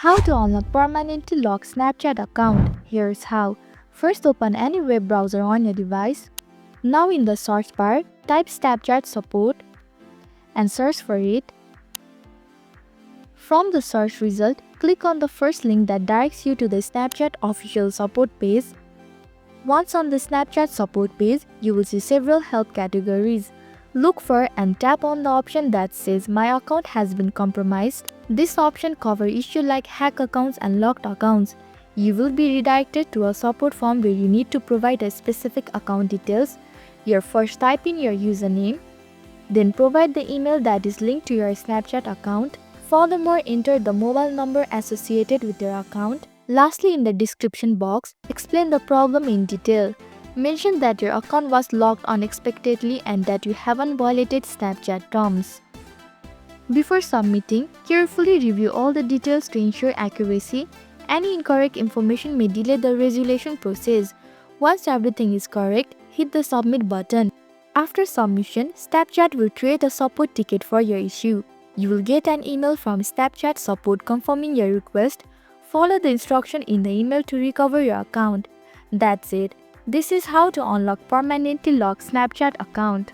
How to unlock permanently locked Snapchat account? Here's how. First, open any web browser on your device. Now in the search bar, type Snapchat support and search for it. From the search result, click on the first link that directs you to the Snapchat official support page. Once on the Snapchat support page, you will see several help categories. Look for and tap on the option that says My account has been compromised. This option covers issues like hacked accounts and locked accounts. You will be redirected to a support form where you need to provide a specific account details. Here first type in your username, then provide the email that is linked to your Snapchat account. Furthermore, enter the mobile number associated with your account. Lastly, in the description box, explain the problem in detail. Mention that your account was locked unexpectedly and that you haven't violated Snapchat terms. Before submitting, carefully review all the details to ensure accuracy. Any incorrect information may delay the resolution process. Once everything is correct, hit the submit button. After submission, Snapchat will create a support ticket for your issue. You will get an email from Snapchat support confirming your request. Follow the instruction in the email to recover your account. That's it. This is how to unlock permanently locked Snapchat account.